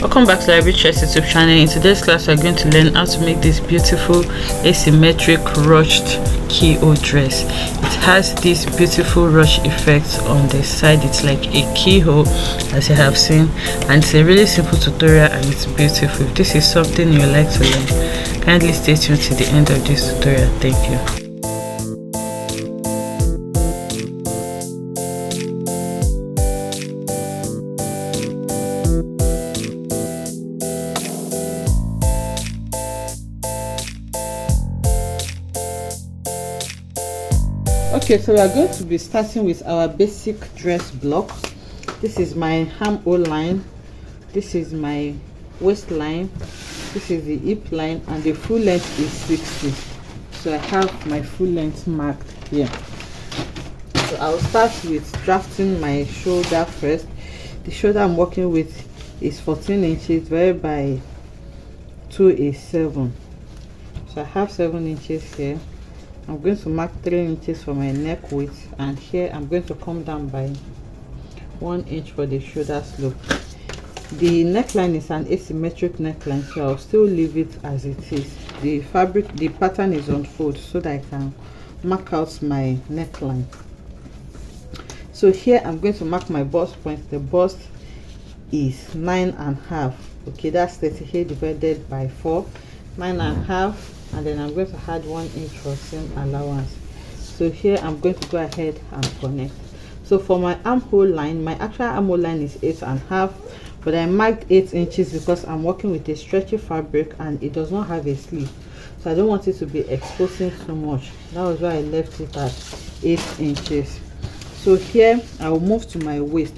Welcome back to the RUCHED YouTube channel. In today's class, we're going to learn how to make this beautiful asymmetric ruched keyhole dress. It has this beautiful ruch effect on the side. It's like a keyhole, as you have seen, and it's a really simple tutorial and it's beautiful. If this is something you like to learn, kindly stay tuned to the end of this tutorial. Thank you. Okay, so we are going to be starting with our basic dress block. This is my armhole line, this is my waistline, this is the hip line, and the full length is 60. So I have my full length marked here. So I'll start with drafting my shoulder first. The shoulder I'm working with is 14 inches divided by 2 is 7. So I have 7 inches here. I'm going to mark 3 inches for my neck width, and here I'm going to come down by 1 inch for the shoulder slope. The neckline is an asymmetric neckline, so I'll still leave it as it is. The pattern is on fold so that I can mark out my neckline. So here I'm going to mark my bust point. The bust is 9.5. okay, that's 38 divided by 4, 9.5. and then I'm going to add 1 inch for seam allowance. So here I'm going to go ahead and connect. So for my armhole line, my actual armhole line is 8.5, but I marked 8 inches because I'm working with a stretchy fabric and it does not have a sleeve, so I don't want it to be exposing too much. That was why I left it at 8 inches. So here I will move to my waist.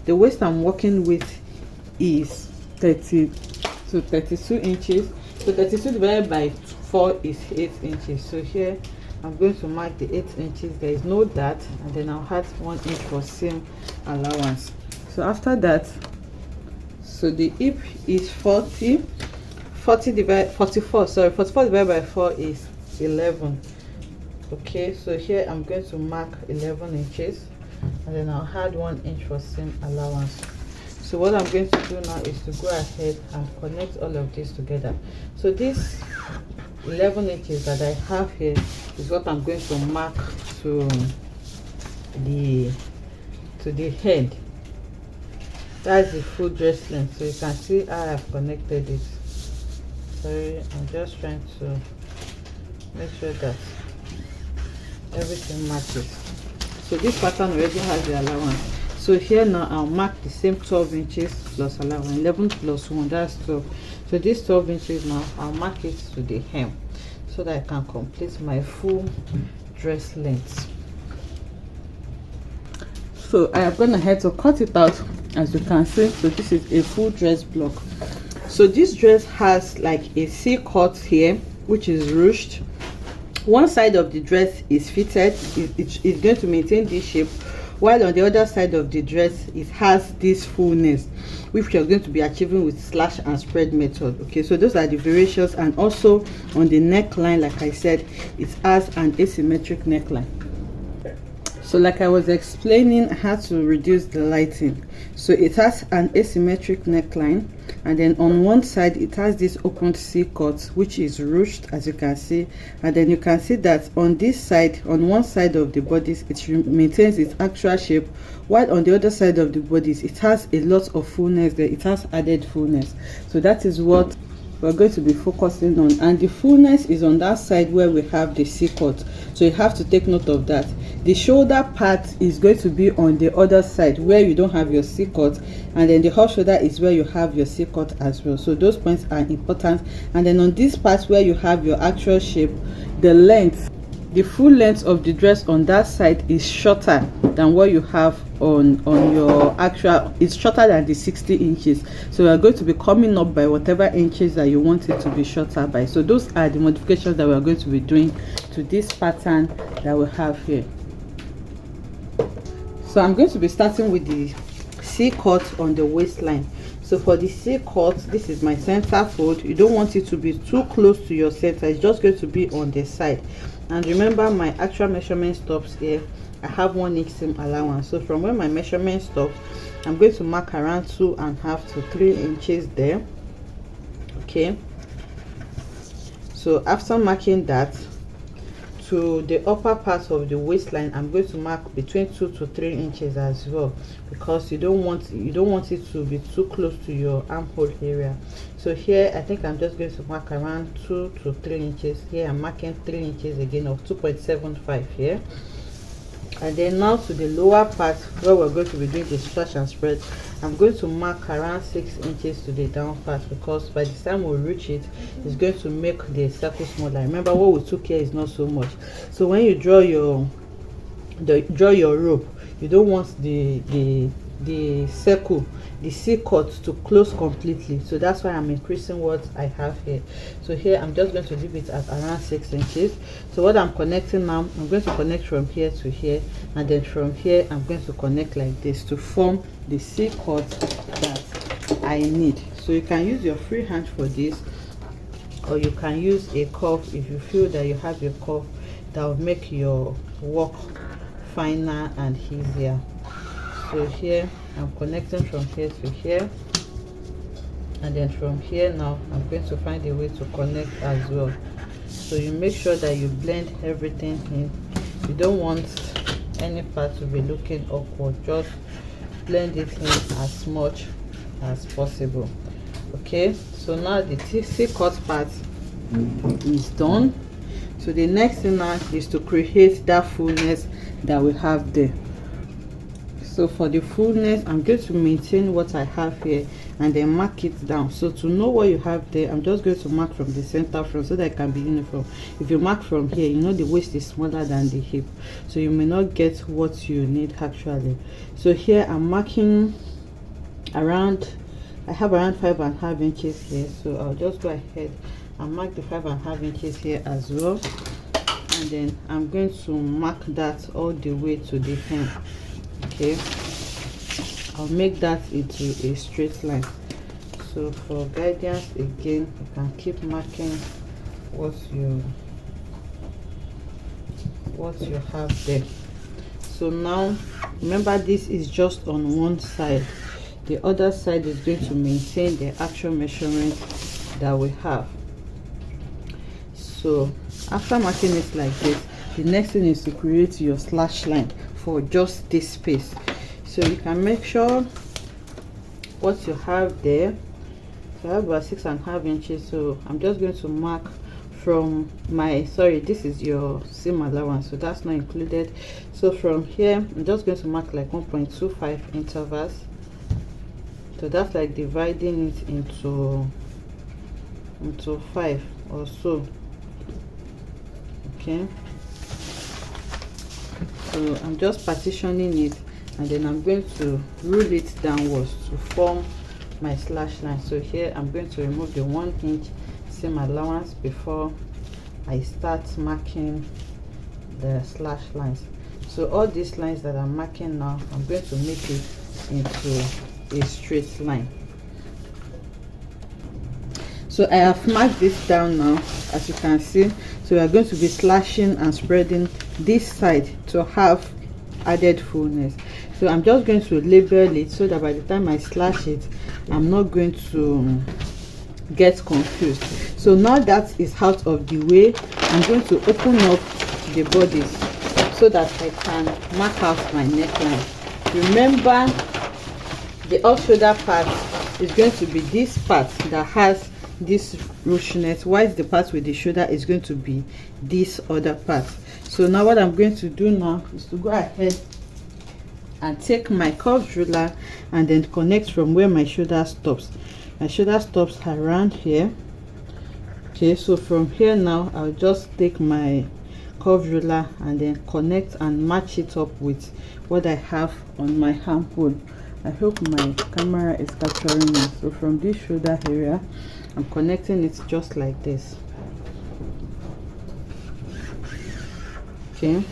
The waist I'm working with is 30 to 32 inches. So 32 divided by 4 is 8 inches. So here I'm going to mark the 8 inches. There is no dart, and then I'll add 1 inch for seam allowance. So after that, so the hip is 44 divided by 4 is 11. Okay, so here I'm going to mark 11 inches, and then I'll add 1 inch for seam allowance. So what I'm going to do now is to go ahead and connect all of this together. So this 11 inches that I have here is what I'm going to mark to the head. That's the full dress length. So you can see how I've connected it. Sorry, I'm just trying to make sure that everything matches. So this pattern already has the allowance. So here now I'll mark the same 12 inches plus allowance. 11 plus 1, that's 12. So this 12 inches now I'll mark it to the hem so that I can complete my full dress length. So I am going ahead to cut it out, as you can see. So this is a full dress block. So this dress has like a C cut here, which is ruched. One side of the dress is fitted. It's going to maintain this shape, while on the other side of the dress it has this fullness, which you're going to be achieving with slash and spread method. Okay, so those are the variations. And also on the neckline, like I said, it has an asymmetric neckline. So like I was explaining, I had to reduce the lighting. So it has an asymmetric neckline, and then on one side it has this open C cut, which is ruched, as you can see. And then you can see that on this side, on one side of the bodice, it maintains its actual shape, while on the other side of the bodice it has a lot of fullness there. It has added fullness. So that is what we're going to be focusing on, and the fullness is on that side where we have the C cut. So you have to take note of that. The shoulder part is going to be on the other side where you don't have your C cut, and then the hot shoulder is where you have your C cut as well. So those points are important. And then on this part where you have your actual shape, the length, the full length of the dress on that side is shorter than what you have on your actual. It's shorter than the 60 inches. So we are going to be coming up by whatever inches that you want it to be shorter by. So those are the modifications that we are going to be doing to this pattern that we have here. So I'm going to be starting with the C cut on the waistline. So for the C cut, this is my center fold. You don't want it to be too close to your center. It's just going to be on the side. And remember, my actual measurement stops here. I have 1 inch seam allowance. So from where my measurement stops, I'm going to mark around 2.5 to 3 inches there. Okay, so after marking that, to the upper part of the waistline, I'm going to mark between 2 to 3 inches as well, because you don't want it to be too close to your armhole area. So here I think I'm just going to mark around 2 to 3 inches. Here I'm marking 3 inches again, of 2.75 here. And then now to the lower part where we're going to be doing the stretch and spread, I'm going to mark around 6 inches to the down part, because by the time we reach it, it's going to make the circle smaller. Remember, what we took here is not so much. So when you draw your rope, you don't want the circle, the C-cut, to close completely. So that's why I'm increasing what I have here. So here I'm just going to leave it at around 6 inches. So what I'm connecting now, I'm going to connect from here to here, and then from here I'm going to connect like this to form the C-cut that I need. So you can use your free hand for this, or you can use a cuff if you feel that you have a cuff that will make your work finer and easier. So here I'm connecting from here to here, and then from here now I'm going to find a way to connect as well. So you make sure that you blend everything in. You don't want any part to be looking awkward. Just blend it in as much as possible. Okay, so now the C-cut part is done. So the next thing now is to create that fullness that we have there. So for the fullness, I'm going to maintain what I have here and then mark it down. So to know what you have there, I'm just going to mark from the center front so that it can be uniform. If you mark from here, you know the waist is smaller than the hip, so you may not get what you need actually. So here I'm marking around, I have around 5.5 inches here, so I'll just go ahead and mark the 5.5 inches here as well, and then I'm going to mark that all the way to the hem. Okay, I'll make that into a straight line. So for guidance again, you can keep marking what you have there. So now remember, this is just on one side. The other side is going to maintain the actual measurement that we have. So after marking it like this, the next thing is to create your slash line for just this space. So you can make sure what you have there. So I have about 6.5 inches, so I'm just going to mark from my, sorry, this is your seam allowance, so that's not included. So from here I'm just going to mark like 1.25 intervals. So that's like dividing it into 5 or so. Okay, so I'm just partitioning it, and then I'm going to rule it downwards to form my slash line. So here I'm going to remove the 1 inch seam allowance before I start marking the slash lines. So all these lines that I'm marking now, I'm going to make it into a straight line. So I have marked this down now, as you can see. So we are going to be slashing and spreading this side to have added fullness. So I'm just going to label it so that by the time I slash it, I'm not going to get confused. So now that is out of the way, I'm going to open up the bodies so that I can mark out my neckline. Remember, the off shoulder part is going to be this part that has this rucheness, whilst the part with the shoulder is going to be this other part. So now what I'm going to do now is to go ahead and take my curved ruler and then connect from where my shoulder stops. My shoulder stops around here. Okay, so from here now I'll just take my curved ruler and then connect and match it up with what I have on my armhole. I hope my camera is capturing it. So from this shoulder area, I'm connecting it just like this. Okay,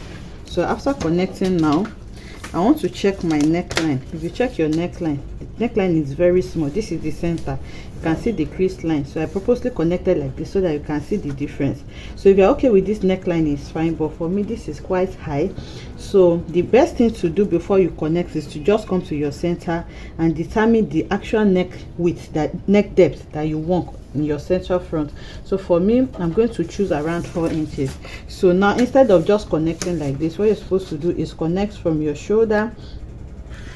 so after connecting now, I want to check my neckline. If you check your neckline, the neckline is very small. This is the center. You can see the crease line, so I purposely connected like this so that you can see the difference. So if you're okay with this neckline, is fine, but for me this is quite high. So the best thing to do before you connect is to just come to your center and determine the actual neck width, that neck depth that you want in your central front. So for me, I'm going to choose around 4 inches. So now instead of just connecting like this, what you're supposed to do is connect from your shoulder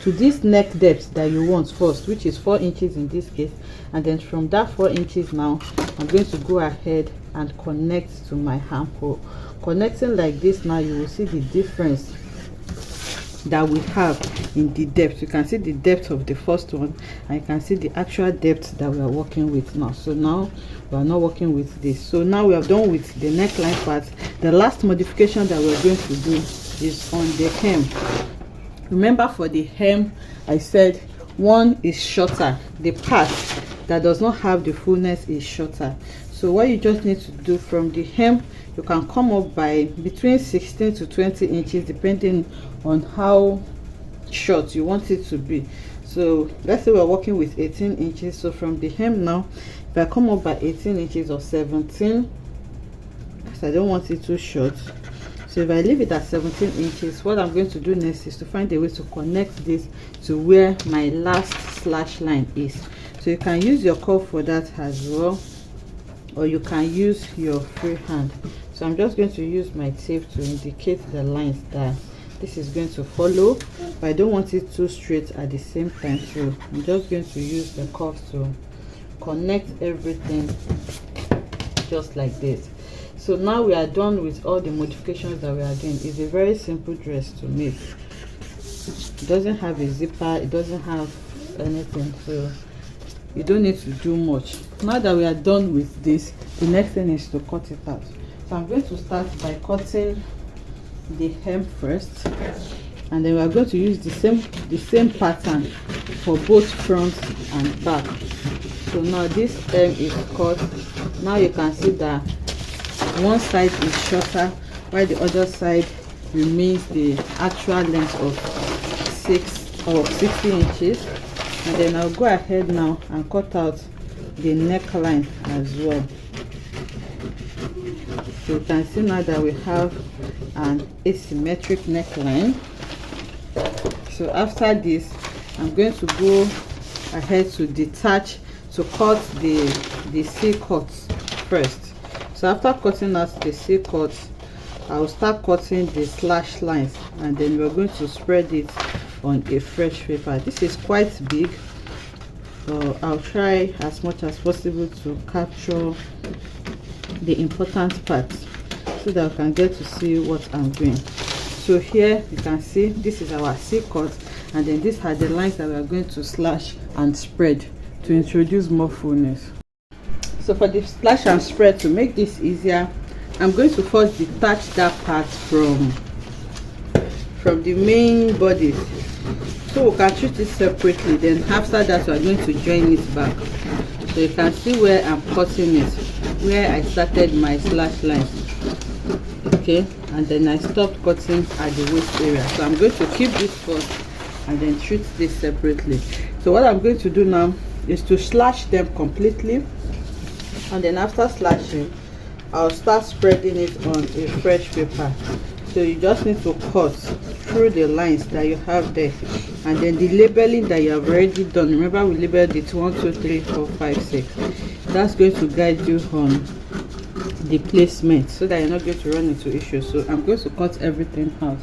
to this neck depth that you want first, which is 4 inches in this case, and then from that 4 inches now I'm going to go ahead and connect to my armhole. Connecting like this, now you will see the difference that we have in the depth. You can see the depth of the first one, and you can see the actual depth that we are working with now. So now we are not working with this. So now we are done with the neckline part. The last modification that we're going to do is on the hem. Remember, for the hem I said one is shorter. The part that does not have the fullness is shorter. So what you just need to do from the hem, you can come up by between 16 to 20 inches depending on how short you want it to be. So let's say we're working with 18 inches. So from the hem now, if I come up by 18 inches or 17, because I don't want it too short, so if I leave it at 17 inches, what I'm going to do next is to find a way to connect this to where my last slash line is. So you can use your curve for that as well, or you can use your free hand. So I'm just going to use my tape to indicate the lines that this is going to follow, but I don't want it too straight at the same time. So I'm just going to use the curve to connect everything just like this. So now we are done with all the modifications that we are doing. It's a very simple dress to make. It doesn't have a zipper, it doesn't have anything, so you don't need to do much. Now that we are done with this, the next thing is to cut it out. So I'm going to start by cutting the hem first, and then we are going to use the same pattern for both front and back. So now this hem is cut. Now you can see that one side is shorter while the other side remains the actual length of 6 or 60 inches. And then I'll go ahead now and cut out the neckline as well. So you can see now that we have an asymmetric neckline. So after this, I'm going to go ahead to detach, to cut the C-cuts first. So after cutting out the C-cuts, I'll start cutting the slash lines, and then we're going to spread it on a fresh paper. This is quite big, so I'll try as much as possible to capture the important parts so that I can get to see what I'm doing. So here you can see this is our C-cut, and then these are the lines that we are going to slash and spread to introduce more fullness. So for the slash and spread, to make this easier, I'm going to first detach that part from the main body, so we can treat it separately. Then after that, we are going to join it back. So you can see where I'm cutting it, where I started my slash line. Okay, and then I stopped cutting at the waist area. So I'm going to keep this first and then treat this separately. So what I'm going to do now is to slash them completely, and then after slashing, I'll start spreading it on a fresh paper. So you just need to cut through the lines that you have there, and then the labeling that you have already done. Remember, we labeled it 1 2 3 4 5 6. That's going to guide you on the placement so that you're not going to run into issues. So I'm going to cut everything out.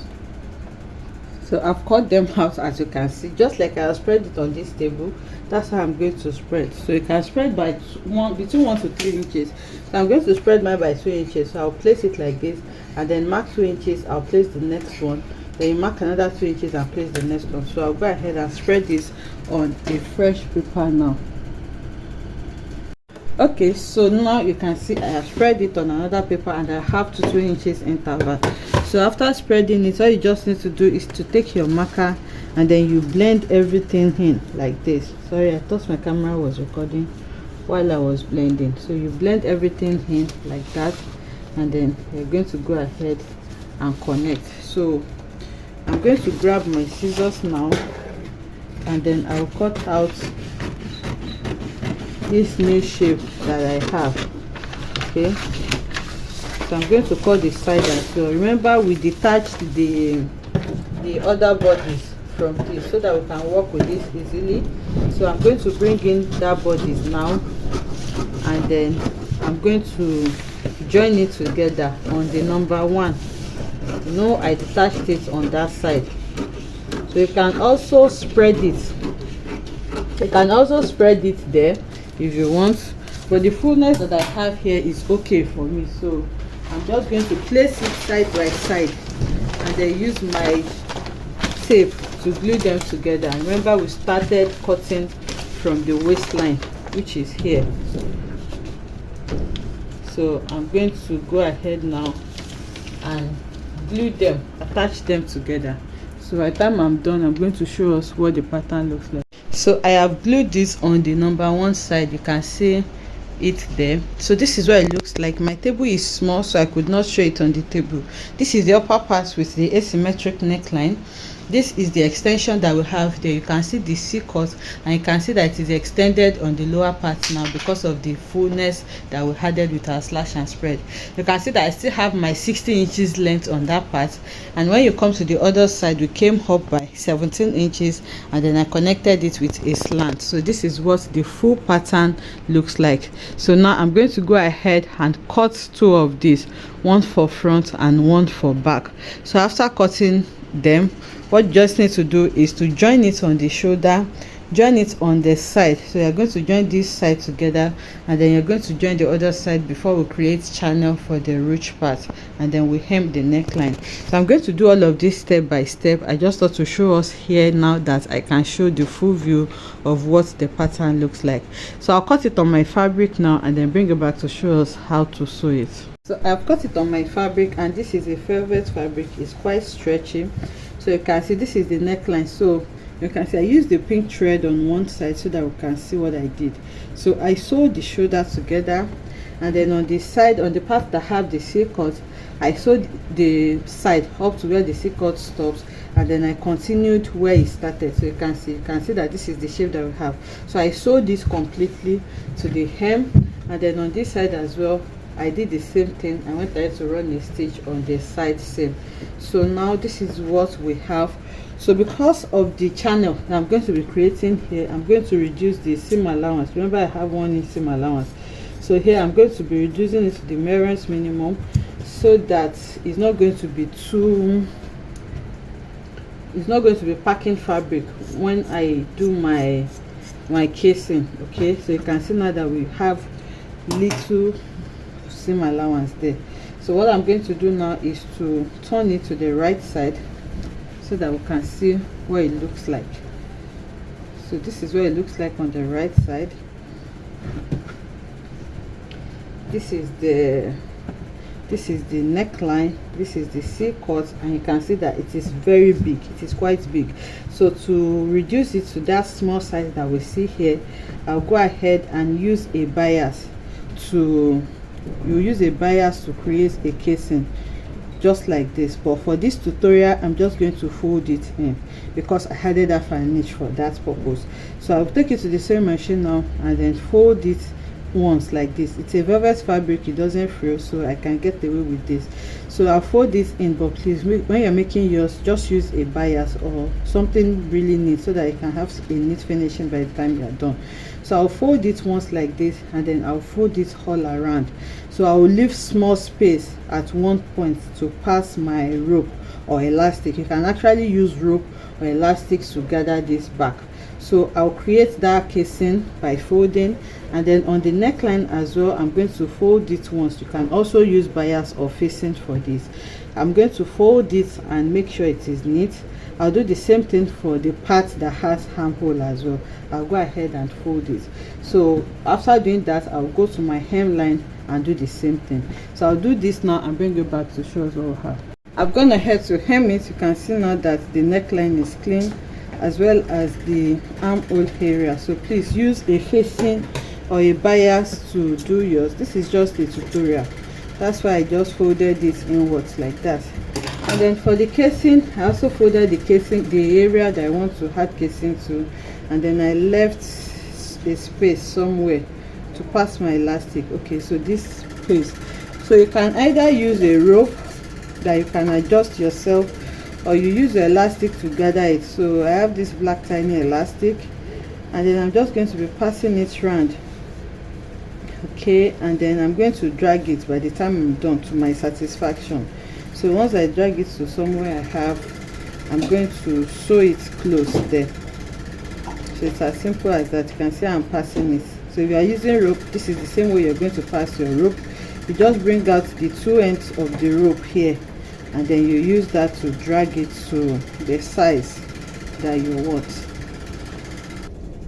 So I've cut them out, as you can see, just like I spread it on this table. That's how I'm going to spread. So you can spread by between 1 to 3 inches. So I'm going to spread mine by 2 inches. So I'll place it like this, and then mark 2 inches. I'll place the next one. Then you mark another 2 inches and place the next one. So I'll go ahead and spread this on a fresh paper now. Okay, so now you can see I have spread it on another paper, and I have to 2 inches interval. So after spreading it, all you just need to do is to take your marker, and then you blend everything in like this. Sorry, I thought my camera was recording while I was blending. So you blend everything in like that, and then you're going to go ahead and connect. So I'm going to grab my scissors now, and then I'll cut out this new shape that I have. Okay, so I'm going to cut the side as well. Remember, we detached the other bodies from this so that we can work with this easily. So I'm going to bring in that bodies now, and then I'm going to join it together on the number 1. You know, I detached it on that side, so you can also spread it. You can also spread it there if you want, but the fullness that I have here is okay for me. So I'm just going to place it side by side and then use my tape to glue them together. And remember, we started cutting from the waistline, which is here. So I'm going to go ahead now and glue them, attach them together. So by the time I'm done, I'm going to show us what the pattern looks like. So I have glued this on the number 1 side. You can see it there. So this is what it looks like. My table is small, so I could not show it on the table. This is the upper part with the asymmetric neckline. This is the extension that we have there. You can see the C-cut, and you can see that it is extended on the lower part now because of the fullness that we added with our slash and spread. You can see that I still have my 16 inches length on that part, and when you come to the other side, we came up by 17 inches, and then I connected it with a slant. So this is what the full pattern looks like. So now I'm going to go ahead and cut 2 of these, one for front and one for back. So after cutting them, what you just need to do is to join it on the shoulder, join it on the side. So you're going to join this side together, and then you're going to join the other side before we create channel for the ruche part, and then we hem the neckline. So I'm going to do all of this step by step. I just thought to show us here now that I can show the full view of what the pattern looks like. So I'll cut it on my fabric now and then bring it back to show us how to sew it. So I've cut it on my fabric, and this is a velvet fabric. It's quite stretchy. So you can see this is the neckline. So you can see I used the pink thread on one side so that we can see what I did. So I sewed the shoulder together, and then on the side, on the part that have the C-cut, I sewed the side up to where the C-cut stops, and then I continued where it started. So you can see that this is the shape that we have. So I sewed this completely to the hem, and then on this side as well, I did the same thing. I went ahead to run a stitch on the side seam. So now this is what we have. So because of the channel that I'm going to be creating here, I'm going to reduce the seam allowance. Remember, I have 1 inch seam allowance. So here I'm going to be reducing it to the merest minimum, so that it's not going to be packing fabric when I do my casing. Okay, so you can see now that we have little seam allowance there. So what I'm going to do now is to turn it to the right side so that we can see what it looks like. So this is what it looks like on the right side. This is the neckline, this is the C-cut, and you can see that it is very big. It is quite big. So to reduce it to that small size that we see here, I'll go ahead and use a bias to create a casing just like this. But for this tutorial, I'm just going to fold it in because I added a niche for that purpose. So I'll take it to the sewing machine now and then fold it once like this. It's a velvet fabric, it doesn't frill, so I can get away with this. So I'll fold this in, but please, when you're making yours, just use a bias or something really neat so that you can have a neat finishing by the time you're done. So I'll fold it once like this, and then I'll fold it all around. So I'll leave small space at one point to pass my rope or elastic. You can actually use rope or elastics to gather this back. So I'll create that casing by folding, and then on the neckline as well, I'm going to fold it once. You can also use bias or facing for this. I'm going to fold it and make sure it is neat. I'll do the same thing for the part that has armhole as well. I'll go ahead and fold it. So after doing that, I'll go to my hemline and do the same thing. So I'll do this now and bring it back to show us what we have. I've gone ahead to hem it. You can see now that the neckline is clean, as well as the armhole area. So please use a facing or a bias to do yours. This is just a tutorial. That's why I just folded it inwards like that. And then for the casing, I also folded the casing, the area that I want to add casing to, and then I left a space somewhere to pass my elastic. Okay, so this space, so you can either use a rope that you can adjust yourself, or you use the elastic to gather it. So I have this black tiny elastic, and then I'm just going to be passing it around. Okay, and then I'm going to drag it by the time I'm done to my satisfaction. So once I drag it to somewhere I have, I'm going to sew it close there. So it's as simple as that. You can see I'm passing it. So if you are using rope, this is the same way you're going to pass your rope. You just bring out the two ends of the rope here, and then you use that to drag it to the size that you want.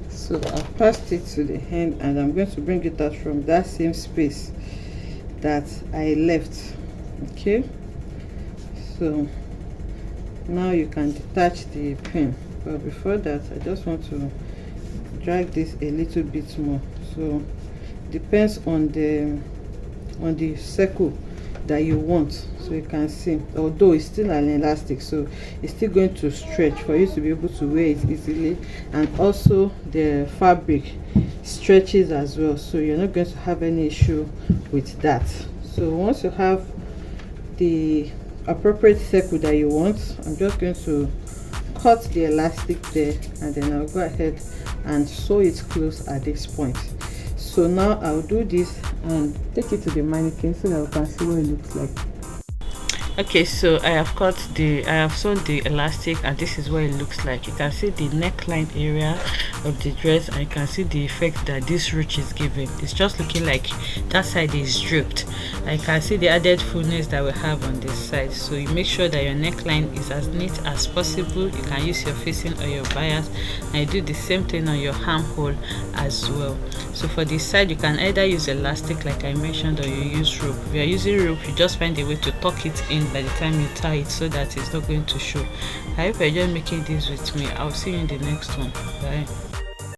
So I've passed it to the end, and I'm going to bring it out from that same space that I left. Okay, so now you can detach the pin, but before that I just want to drag this a little bit more. So depends on the circle that you want. So you can see, although it's still an elastic, so it's still going to stretch for you to be able to wear it easily, and also the fabric stretches as well, so you're not going to have any issue with that. So once you have the appropriate circle that you want, I'm just going to cut the elastic there, and then I'll go ahead and sew it close at this point. So now I'll do this and take it to the mannequin so that we can see what it looks like. Okay, so I have sewn the elastic, and this is what it looks like. You can see the neckline area of the dress, and you can see the effect that this ruche is giving. It's just looking like that side is draped, and you can see the added fullness that we have on this side. So you make sure that your neckline is as neat as possible. You can use your facing or your bias, and you do the same thing on your armhole as well. So for this side, you can either use elastic like I mentioned, or you use rope. If you are using rope, you just find a way to tuck it in by the time you tie it, so that it's not going to show. I hope you enjoy making this with me. I'll see you in the next one. Bye.